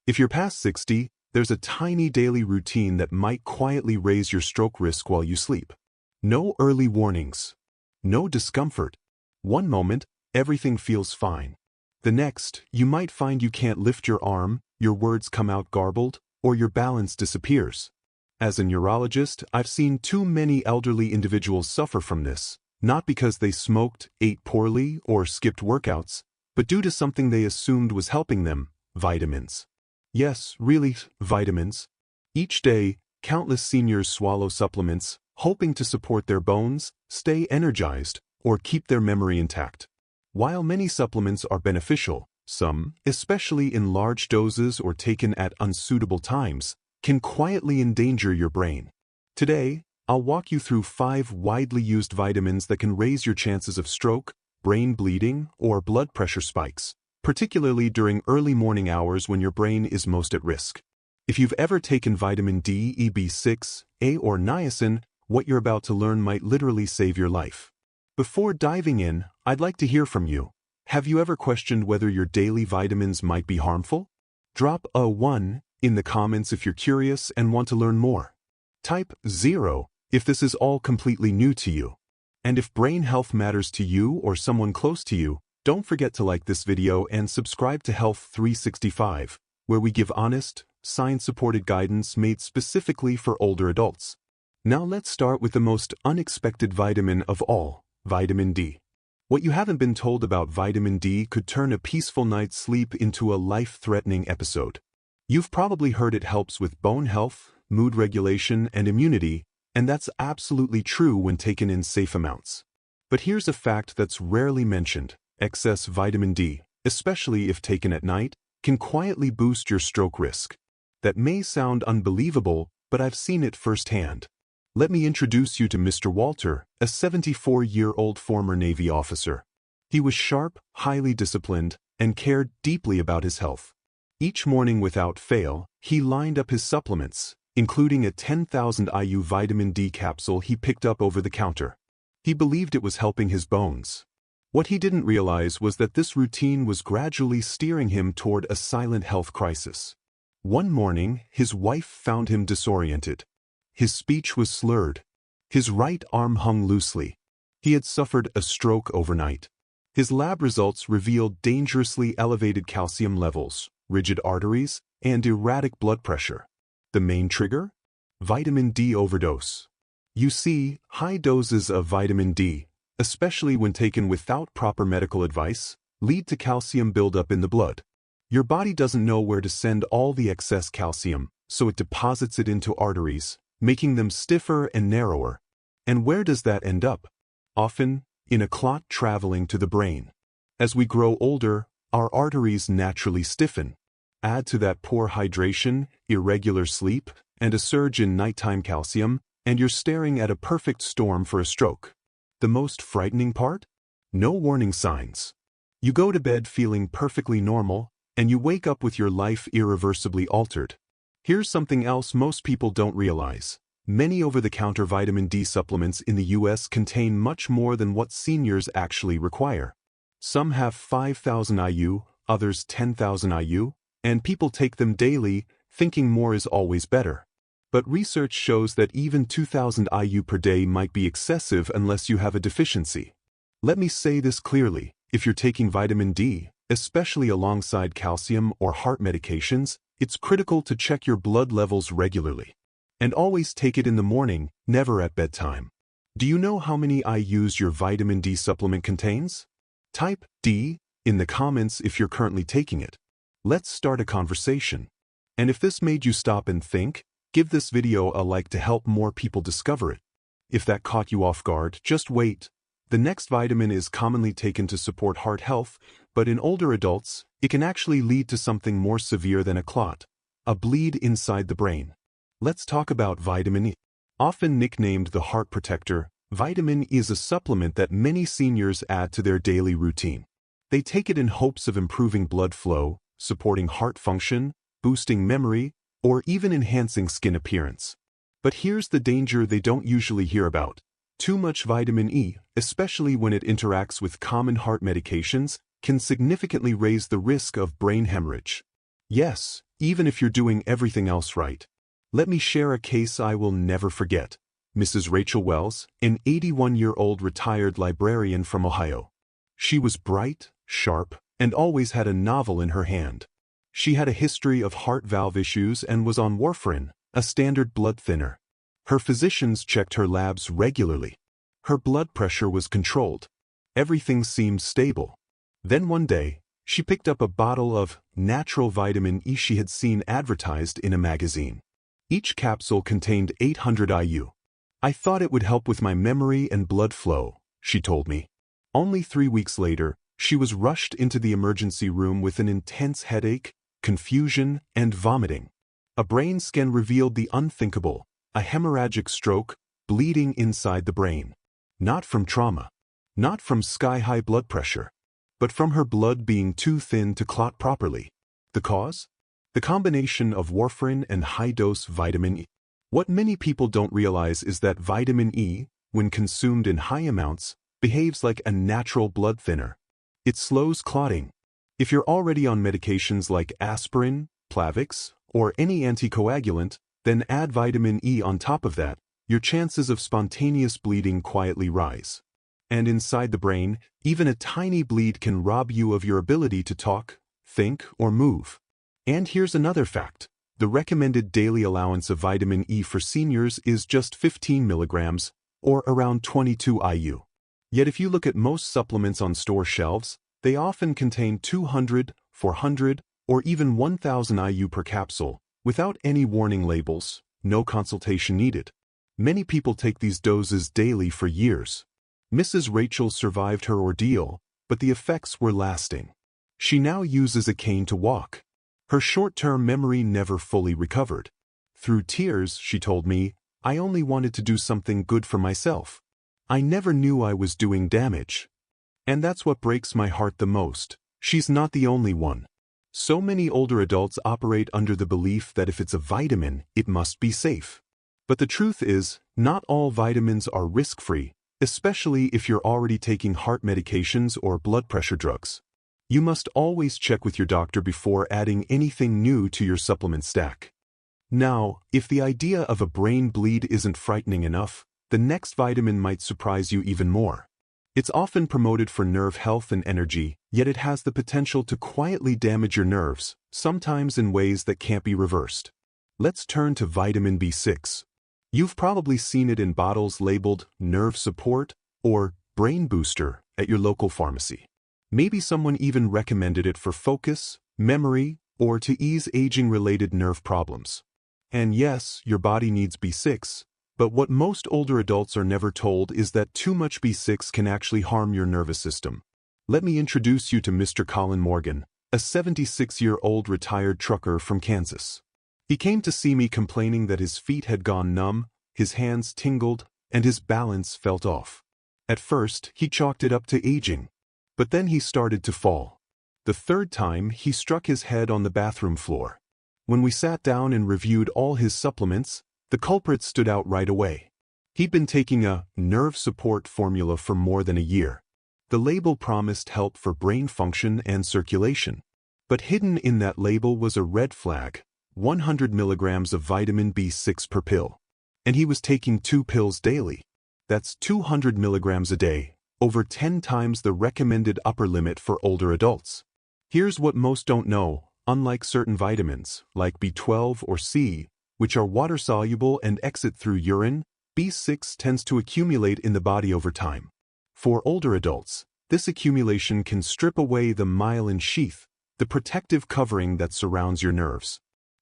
If you're past 60, there's a tiny daily routine that might quietly raise your stroke risk while you sleep. No early warnings. No discomfort. One moment, everything feels fine. The next, you might find you can't lift your arm, your words come out garbled, or your balance disappears. As a neurologist, I've seen too many elderly individuals suffer from this, not because they smoked, ate poorly, or skipped workouts, but due to something they assumed was helping them: vitamins. Yes, really, vitamins. Each day, countless seniors swallow supplements, hoping to support their bones, stay energized, or keep their memory intact. While many supplements are beneficial, some, especially in large doses or taken at unsuitable times, can quietly endanger your brain. Today, I'll walk you through 5 widely used vitamins that can raise your chances of stroke, brain bleeding, or blood pressure spikes, particularly during early morning hours when your brain is most at risk. If you've ever taken vitamin D, B6, A, or niacin, what you're about to learn might literally save your life. Before diving in, I'd like to hear from you. Have you ever questioned whether your daily vitamins might be harmful? Drop a 1 in the comments if you're curious and want to learn more. Type 0 if this is all completely new to you. And if brain health matters to you or someone close to you, don't forget to like this video and subscribe to Health 365, where we give honest, science-supported guidance made specifically for older adults. Now let's start with the most unexpected vitamin of all, vitamin D. What you haven't been told about vitamin D could turn a peaceful night's sleep into a life-threatening episode. You've probably heard it helps with bone health, mood regulation, and immunity, and that's absolutely true when taken in safe amounts. But here's a fact that's rarely mentioned: excess vitamin D, especially if taken at night, can quietly boost your stroke risk. That may sound unbelievable, but I've seen it firsthand. Let me introduce you to Mr. Walter, a 74-year-old former Navy officer. He was sharp, highly disciplined, and cared deeply about his health. Each morning without fail, he lined up his supplements, including a 10,000 IU vitamin D capsule he picked up over the counter. He believed it was helping his bones. What he didn't realize was that this routine was gradually steering him toward a silent health crisis. One morning, his wife found him disoriented. His speech was slurred. His right arm hung loosely. He had suffered a stroke overnight. His lab results revealed dangerously elevated calcium levels, rigid arteries, and erratic blood pressure. The main trigger? Vitamin D overdose. You see, high doses of vitamin D, especially when taken without proper medical advice, lead to calcium buildup in the blood. Your body doesn't know where to send all the excess calcium, so it deposits it into arteries, making them stiffer and narrower. And where does that end up? Often, in a clot traveling to the brain. As we grow older, our arteries naturally stiffen. Add to that poor hydration, irregular sleep, and a surge in nighttime calcium, and you're staring at a perfect storm for a stroke. The most frightening part? No warning signs. You go to bed feeling perfectly normal, and you wake up with your life irreversibly altered. Here's something else most people don't realize. Many over-the-counter vitamin D supplements in the US contain much more than what seniors actually require. Some have 5,000 IU, others 10,000 IU, and people take them daily, thinking more is always better. But research shows that even 2,000 IU per day might be excessive unless you have a deficiency. Let me say this clearly: if you're taking vitamin D, especially alongside calcium or heart medications, it's critical to check your blood levels regularly. And always take it in the morning, never at bedtime. Do you know how many IUs your vitamin D supplement contains? Type D in the comments if you're currently taking it. Let's start a conversation. And if this made you stop and think, give this video a like to help more people discover it. If that caught you off guard, just wait. The next vitamin is commonly taken to support heart health, but in older adults, it can actually lead to something more severe than a clot: a bleed inside the brain. Let's talk about vitamin E. Often nicknamed the heart protector, vitamin E is a supplement that many seniors add to their daily routine. They take it in hopes of improving blood flow, supporting heart function, boosting memory, or even enhancing skin appearance. But here's the danger they don't usually hear about. Too much vitamin E, especially when it interacts with common heart medications, can significantly raise the risk of brain hemorrhage. Yes, even if you're doing everything else right. Let me share a case I will never forget. Mrs. Rachel Wells, an 81-year-old retired librarian from Ohio. She was bright, sharp, and always had a novel in her hand. She had a history of heart valve issues and was on warfarin, a standard blood thinner. Her physicians checked her labs regularly. Her blood pressure was controlled. Everything seemed stable. Then one day, she picked up a bottle of natural vitamin E she had seen advertised in a magazine. Each capsule contained 800 IU. I thought it would help with my memory and blood flow, she told me. Only 3 weeks later, she was rushed into the emergency room with an intense headache, confusion, and vomiting. A brain scan revealed the unthinkable, a hemorrhagic stroke, bleeding inside the brain. Not from trauma. Not from sky-high blood pressure. But from her blood being too thin to clot properly. The cause? The combination of warfarin and high-dose vitamin E. What many people don't realize is that vitamin E, when consumed in high amounts, behaves like a natural blood thinner. It slows clotting. If you're already on medications like aspirin, Plavix, or any anticoagulant, then add vitamin E on top of that, your chances of spontaneous bleeding quietly rise. And inside the brain, even a tiny bleed can rob you of your ability to talk, think, or move. And here's another fact. The recommended daily allowance of vitamin E for seniors is just 15 milligrams, or around 22 IU. Yet if you look at most supplements on store shelves, they often contain 200, 400, or even 1000 IU per capsule, without any warning labels, no consultation needed. Many people take these doses daily for years. Mrs. Rachel survived her ordeal, but the effects were lasting. She now uses a cane to walk. Her short-term memory never fully recovered. Through tears, she told me, I only wanted to do something good for myself. I never knew I was doing damage. And that's what breaks my heart the most. She's not the only one. So many older adults operate under the belief that if it's a vitamin, it must be safe. But the truth is, not all vitamins are risk-free, especially if you're already taking heart medications or blood pressure drugs. You must always check with your doctor before adding anything new to your supplement stack. Now, if the idea of a brain bleed isn't frightening enough, the next vitamin might surprise you even more. It's often promoted for nerve health and energy, yet it has the potential to quietly damage your nerves, sometimes in ways that can't be reversed. Let's turn to vitamin B6. You've probably seen it in bottles labeled nerve support or brain booster at your local pharmacy. Maybe someone even recommended it for focus, memory, or to ease aging-related nerve problems. And yes, your body needs B6, but what most older adults are never told is that too much B6 can actually harm your nervous system. Let me introduce you to Mr. Colin Morgan, a 76-year-old retired trucker from Kansas. He came to see me complaining that his feet had gone numb, his hands tingled, and his balance felt off. At first, he chalked it up to aging. But then he started to fall. The third time, he struck his head on the bathroom floor. When we sat down and reviewed all his supplements, the culprit stood out right away. He'd been taking a nerve support formula for more than a year. The label promised help for brain function and circulation. But hidden in that label was a red flag, 100 milligrams of vitamin B6 per pill. And he was taking 2 pills daily. That's 200 milligrams a day, over 10 times the recommended upper limit for older adults. Here's what most don't know. Unlike certain vitamins, like B12 or C, which are water-soluble and exit through urine, B6 tends to accumulate in the body over time. For older adults, this accumulation can strip away the myelin sheath, the protective covering that surrounds your nerves.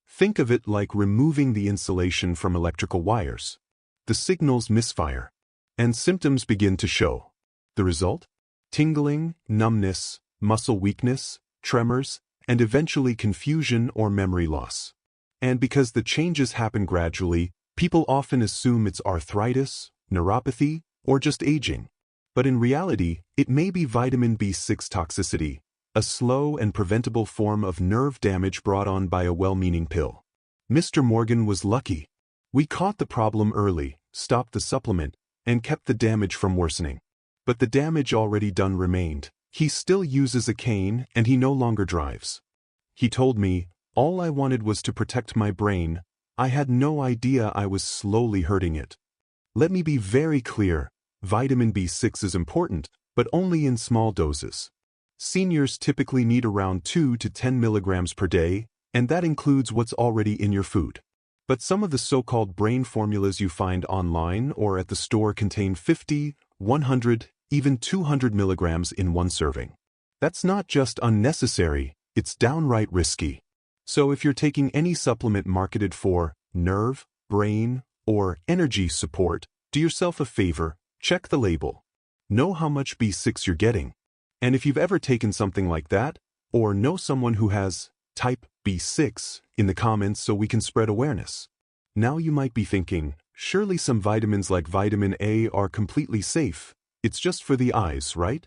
Think of it like removing the insulation from electrical wires. The signals misfire, and symptoms begin to show. The result? Tingling, numbness, muscle weakness, tremors, and eventually confusion or memory loss. And because the changes happen gradually, people often assume it's arthritis, neuropathy, or just aging. But in reality, it may be vitamin B6 toxicity, a slow and preventable form of nerve damage brought on by a well-meaning pill. Mr. Morgan was lucky. We caught the problem early, stopped the supplement, and kept the damage from worsening. But the damage already done remained. He still uses a cane and he no longer drives. He told me, All I wanted was to protect my brain. I had no idea I was slowly hurting it. Let me be very clear, vitamin B6 is important, but only in small doses. Seniors typically need around 2 to 10 milligrams per day, and that includes what's already in your food. But some of the so-called brain formulas you find online or at the store contain 50, 100, even 200 milligrams in one serving. That's not just unnecessary, it's downright risky. So if you're taking any supplement marketed for nerve, brain, or energy support, do yourself a favor, check the label. Know how much B6 you're getting. And if you've ever taken something like that, or know someone who has type B6 in the comments so we can spread awareness. Now you might be thinking, surely some vitamins like vitamin A are completely safe. It's just for the eyes, right?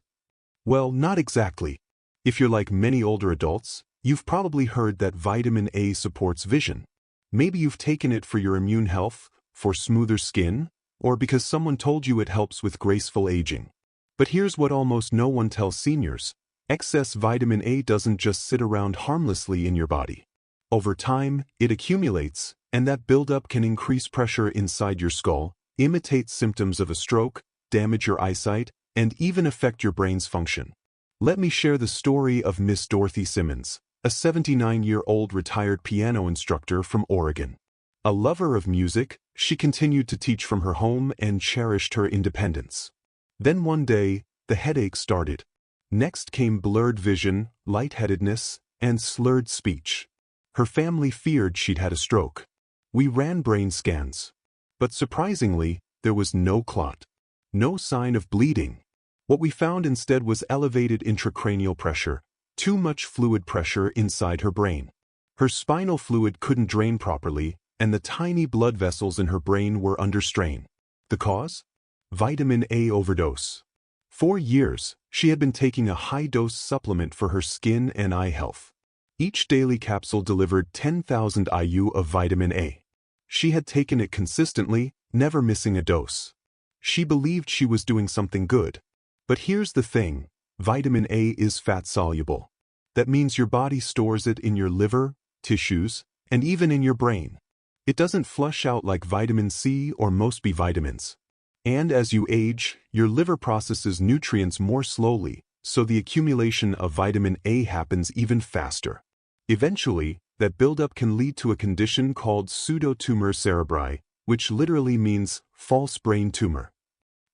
Well, not exactly. If you're like many older adults, you've probably heard that vitamin A supports vision. Maybe you've taken it for your immune health, for smoother skin, or because someone told you it helps with graceful aging. But here's what almost no one tells seniors. Excess vitamin A doesn't just sit around harmlessly in your body. Over time, it accumulates, and that buildup can increase pressure inside your skull, imitate symptoms of a stroke, damage your eyesight, and even affect your brain's function. Let me share the story of Miss Dorothy Simmons, a 79-year-old retired piano instructor from Oregon. A lover of music, she continued to teach from her home and cherished her independence. Then one day, the headache started. Next came blurred vision, lightheadedness, and slurred speech. Her family feared she'd had a stroke. We ran brain scans. But surprisingly, there was no clot. No sign of bleeding. What we found instead was elevated intracranial pressure, too much fluid pressure inside her brain. Her spinal fluid couldn't drain properly, and the tiny blood vessels in her brain were under strain. The cause? Vitamin A overdose. For years, she had been taking a high-dose supplement for her skin and eye health. Each daily capsule delivered 10,000 IU of vitamin A. She had taken it consistently, never missing a dose. She believed she was doing something good. But here's the thing, vitamin A is fat-soluble. That means your body stores it in your liver, tissues, and even in your brain. It doesn't flush out like vitamin C or most B vitamins. And as you age, your liver processes nutrients more slowly, so the accumulation of vitamin A happens even faster. Eventually, that buildup can lead to a condition called pseudotumor cerebri, which literally means false brain tumor.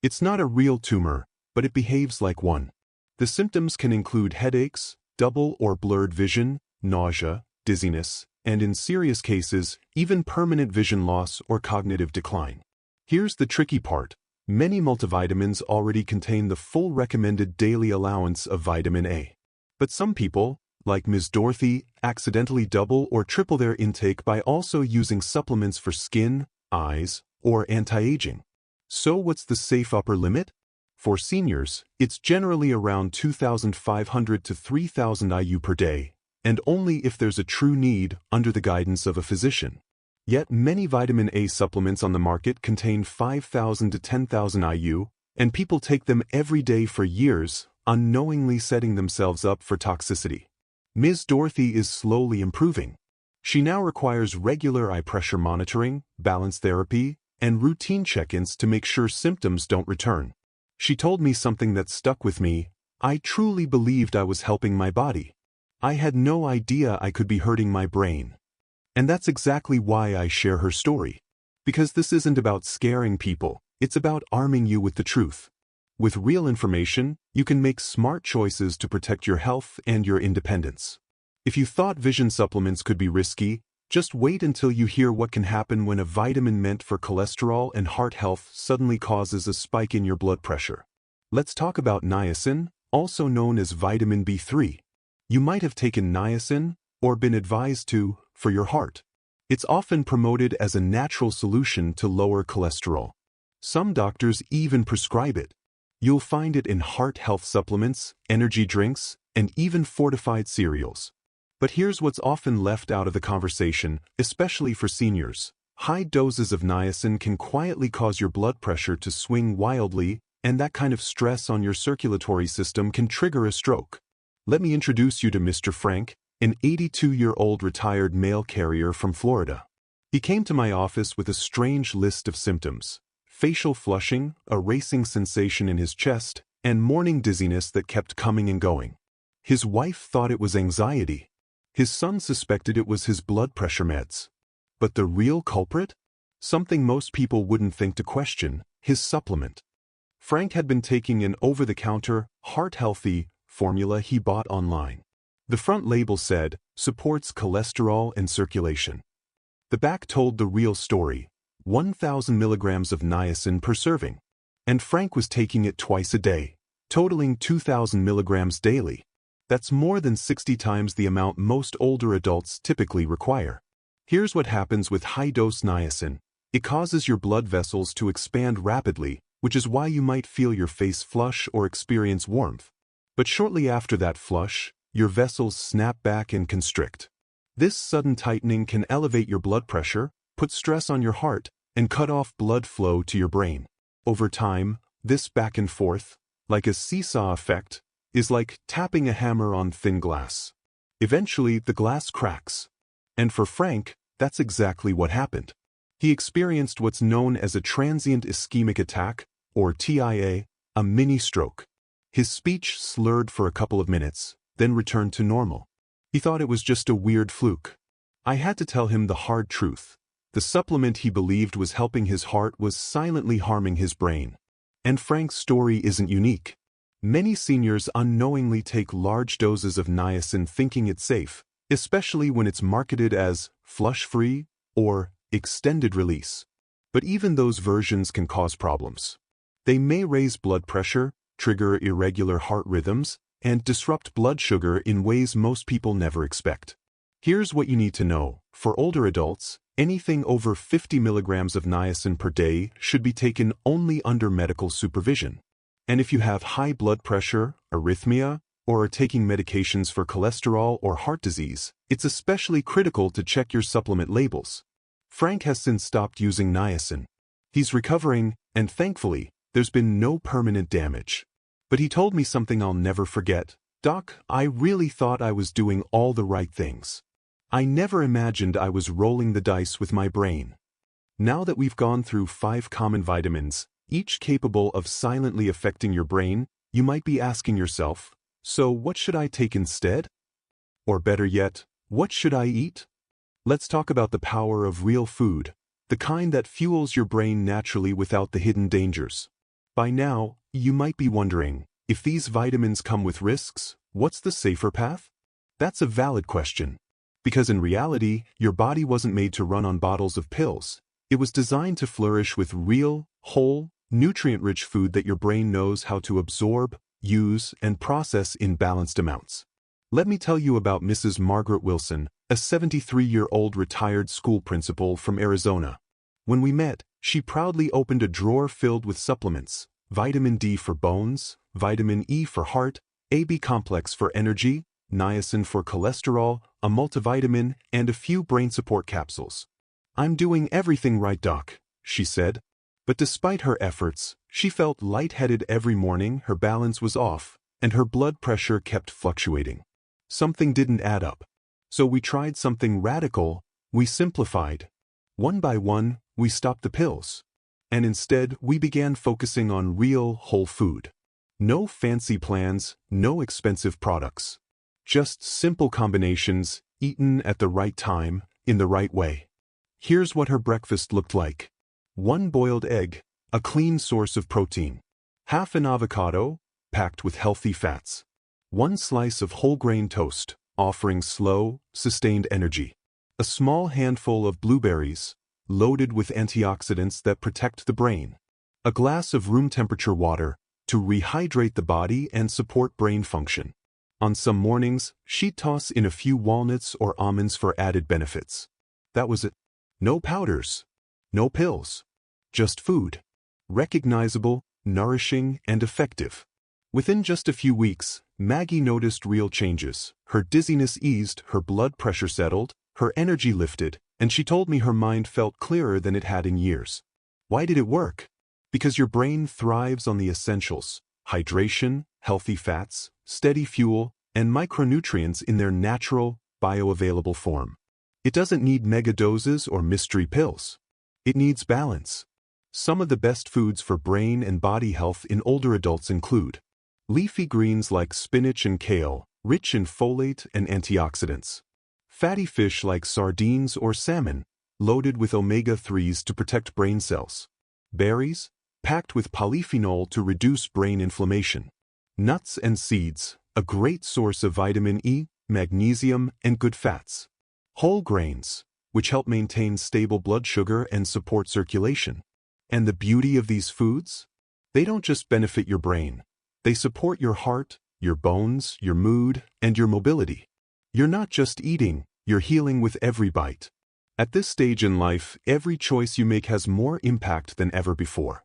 It's not a real tumor, but it behaves like one. The symptoms can include headaches, double or blurred vision, nausea, dizziness, and in serious cases, even permanent vision loss or cognitive decline. Here's the tricky part. Many multivitamins already contain the full recommended daily allowance of vitamin A. But some people, like Ms. Dorothy, accidentally double or triple their intake by also using supplements for skin, eyes, or anti-aging. So what's the safe upper limit? For seniors, it's generally around 2,500 to 3,000 IU per day, and only if there's a true need under the guidance of a physician. Yet many vitamin A supplements on the market contain 5,000 to 10,000 IU, and people take them every day for years, unknowingly setting themselves up for toxicity. Ms. Dorothy is slowly improving. She now requires regular eye pressure monitoring, balance therapy, and routine check-ins to make sure symptoms don't return. She told me something that stuck with me. I truly believed I was helping my body. I had no idea I could be hurting my brain. And that's exactly why I share her story. Because this isn't about scaring people, it's about arming you with the truth. With real information, you can make smart choices to protect your health and your independence. If you thought vision supplements could be risky, just wait until you hear what can happen when a vitamin meant for cholesterol and heart health suddenly causes a spike in your blood pressure. Let's talk about niacin, also known as vitamin B3. You might have taken niacin, or been advised to, for your heart. It's often promoted as a natural solution to lower cholesterol. Some doctors even prescribe it. You'll find it in heart health supplements, energy drinks, and even fortified cereals. But here's what's often left out of the conversation, especially for seniors. High doses of niacin can quietly cause your blood pressure to swing wildly, and that kind of stress on your circulatory system can trigger a stroke. Let me introduce you to Mr. Frank. an 82-year-old retired mail carrier from Florida. He came to my office with a strange list of symptoms: facial flushing, a racing sensation in his chest, and morning dizziness that kept coming and going. His wife thought it was anxiety. His son suspected it was his blood pressure meds. But the real culprit? Something most people wouldn't think to question: his supplement. Frank had been taking an over-the-counter, heart-healthy formula he bought online. The front label said, "Supports cholesterol and circulation." The back told the real story: 1,000 milligrams of niacin per serving. And Frank was taking it twice a day, totaling 2,000 milligrams daily. That's more than 60 times the amount most older adults typically require. Here's what happens with high-dose niacin. It causes your blood vessels to expand rapidly, which is why you might feel your face flush or experience warmth. But shortly after that flush, your vessels snap back and constrict. This sudden tightening can elevate your blood pressure, put stress on your heart, and cut off blood flow to your brain. Over time, this back and forth, like a seesaw effect, is like tapping a hammer on thin glass. Eventually, the glass cracks. And for Frank, that's exactly what happened. He experienced what's known as a transient ischemic attack, or TIA, a mini-stroke. His speech slurred for a couple of minutes, then returned to normal. He thought it was just a weird fluke. I had to tell him the hard truth. The supplement he believed was helping his heart was silently harming his brain. And Frank's story isn't unique. Many seniors unknowingly take large doses of niacin thinking it's safe, especially when it's marketed as flush-free or extended release. But even those versions can cause problems. They may raise blood pressure, trigger irregular heart rhythms, and disrupt blood sugar in ways most people never expect. Here's what you need to know. For older adults, anything over 50 milligrams of niacin per day should be taken only under medical supervision. And if you have high blood pressure, arrhythmia, or are taking medications for cholesterol or heart disease, it's especially critical to check your supplement labels. Frank has since stopped using niacin. He's recovering, and thankfully, there's been no permanent damage. But he told me something I'll never forget. "Doc, I really thought I was doing all the right things. I never imagined I was rolling the dice with my brain." Now that we've gone through 5 common vitamins, each capable of silently affecting your brain, you might be asking yourself, so what should I take instead? Or better yet, what should I eat? Let's talk about the power of real food, the kind that fuels your brain naturally without the hidden dangers. By now, you might be wondering, if these vitamins come with risks, what's the safer path? That's a valid question. Because in reality, your body wasn't made to run on bottles of pills. It was designed to flourish with real, whole, nutrient-rich food that your brain knows how to absorb, use, and process in balanced amounts. Let me tell you about Mrs. Margaret Wilson, a 73-year-old retired school principal from Arizona. When we met, she proudly opened a drawer filled with supplements: vitamin D for bones, vitamin E for heart, AB complex for energy, niacin for cholesterol, a multivitamin, and a few brain support capsules. "I'm doing everything right, Doc," she said. But despite her efforts, she felt lightheaded every morning, her balance was off, and her blood pressure kept fluctuating. Something didn't add up. So we tried something radical. We simplified. One by one, we stopped the pills. And instead, we began focusing on real, whole food. No fancy plans, no expensive products. Just simple combinations, eaten at the right time, in the right way. Here's what her breakfast looked like. 1 boiled egg, a clean source of protein. Half an avocado, packed with healthy fats. 1 slice of whole grain toast, offering slow, sustained energy. A small handful of blueberries, loaded with antioxidants that protect the brain. A glass of room temperature water, to rehydrate the body and support brain function. On some mornings, she'd toss in a few walnuts or almonds for added benefits. That was it. No powders. No pills. Just food. Recognizable, nourishing, and effective. Within just a few weeks, Maggie noticed real changes. Her dizziness eased, her blood pressure settled, her energy lifted, and she told me her mind felt clearer than it had in years. Why did it work? Because your brain thrives on the essentials: hydration, healthy fats, steady fuel, and micronutrients in their natural, bioavailable form. It doesn't need mega doses or mystery pills. It needs balance. Some of the best foods for brain and body health in older adults include leafy greens like spinach and kale, rich in folate and antioxidants. Fatty fish like sardines or salmon, loaded with omega-3s to protect brain cells. Berries, packed with polyphenol to reduce brain inflammation. Nuts and seeds, a great source of vitamin E, magnesium, and good fats. Whole grains, which help maintain stable blood sugar and support circulation. And the beauty of these foods? They don't just benefit your brain. They support your heart, your bones, your mood, and your mobility. You're not just eating, you're healing with every bite. At this stage in life, every choice you make has more impact than ever before.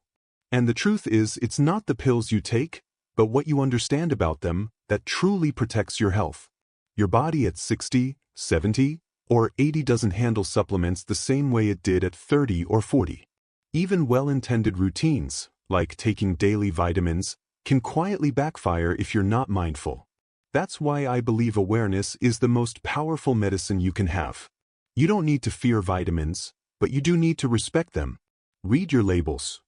And the truth is, it's not the pills you take, but what you understand about them that truly protects your health. Your body at 60, 70, or 80 doesn't handle supplements the same way it did at 30 or 40. Even well-intended routines, like taking daily vitamins, can quietly backfire if you're not mindful. That's why I believe awareness is the most powerful medicine you can have. You don't need to fear vitamins, but you do need to respect them. Read your labels.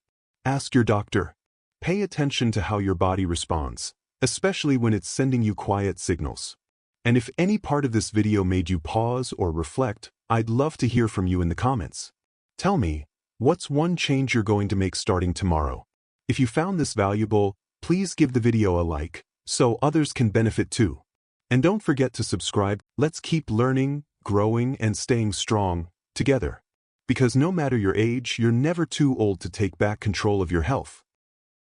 Ask your doctor. Pay attention to how your body responds, especially when it's sending you quiet signals. And if any part of this video made you pause or reflect, I'd love to hear from you in the comments. Tell me, what's one change you're going to make starting tomorrow? If you found this valuable, please give the video a like, so others can benefit too. And don't forget to subscribe. Let's keep learning, growing, and staying strong together. Because no matter your age, you're never too old to take back control of your health.